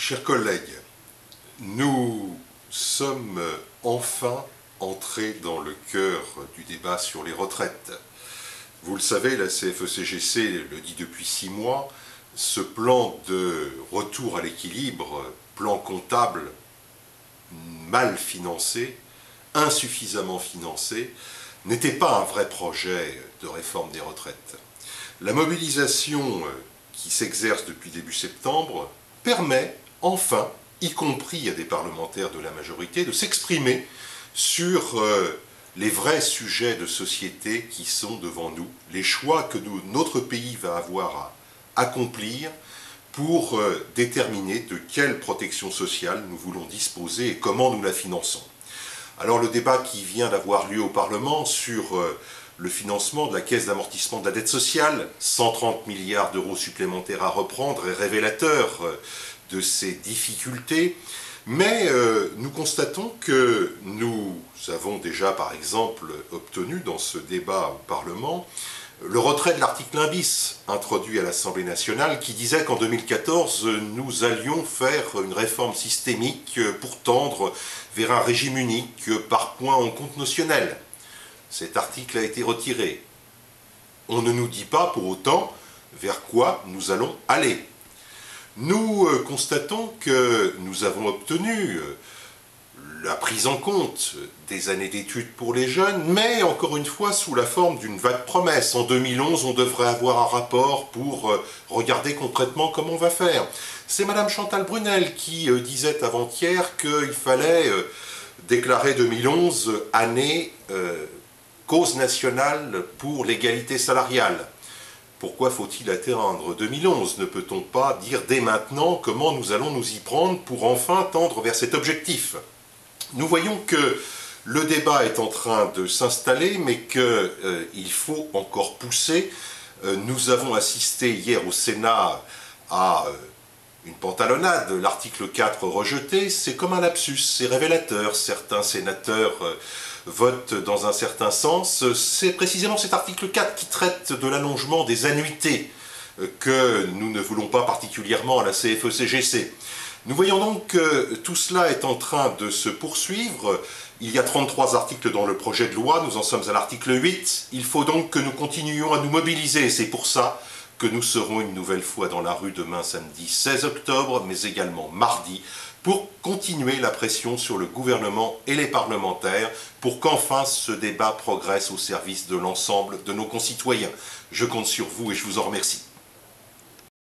Chers collègues, nous sommes enfin entrés dans le cœur du débat sur les retraites. Vous le savez, la CFE-CGC le dit depuis 6 mois, ce plan de retour à l'équilibre, plan comptable mal financé, insuffisamment financé, n'était pas un vrai projet de réforme des retraites. La mobilisation qui s'exerce depuis début septembre permet enfin, y compris à des parlementaires de la majorité, de s'exprimer sur les vrais sujets de société qui sont devant nous, les choix que notre pays va avoir à accomplir pour déterminer de quelle protection sociale nous voulons disposer et comment nous la finançons. Alors le débat qui vient d'avoir lieu au Parlement sur le financement de la caisse d'amortissement de la dette sociale, 130 milliards d'euros supplémentaires à reprendre, est révélateur de ces difficultés. Mais nous constatons que nous avons déjà, par exemple, obtenu dans ce débat au Parlement le retrait de l'article 1 bis introduit à l'Assemblée nationale qui disait qu'en 2014, nous allions faire une réforme systémique pour tendre vers un régime unique par points en compte notionnel. Cet article a été retiré. On ne nous dit pas pour autant vers quoi nous allons aller. Nous constatons que nous avons obtenu la prise en compte des années d'études pour les jeunes, mais encore une fois sous la forme d'une vague promesse. En 2011, on devrait avoir un rapport pour regarder concrètement comment on va faire. C'est Madame Chantal Brunel qui disait avant-hier qu'il fallait déclarer 2011 année cause nationale pour l'égalité salariale. Pourquoi faut-il attendre 2011? Ne peut-on pas dire dès maintenant comment nous allons nous y prendre pour enfin tendre vers cet objectif? Nous voyons que le débat est en train de s'installer, mais qu'il faut encore pousser. Nous avons assisté hier au Sénat à une pantalonnade, l'article 4 rejeté, c'est comme un lapsus, c'est révélateur. Certains sénateurs votent dans un certain sens. C'est précisément cet article 4 qui traite de l'allongement des annuités que nous ne voulons pas particulièrement à la CFE-CGC. Nous voyons donc que tout cela est en train de se poursuivre. Il y a 33 articles dans le projet de loi, nous en sommes à l'article 8. Il faut donc que nous continuions à nous mobiliser, et c'est pour ça que nous serons une nouvelle fois dans la rue demain samedi 16 octobre, mais également mardi, pour continuer la pression sur le gouvernement et les parlementaires, pour qu'enfin ce débat progresse au service de l'ensemble de nos concitoyens. Je compte sur vous et je vous en remercie.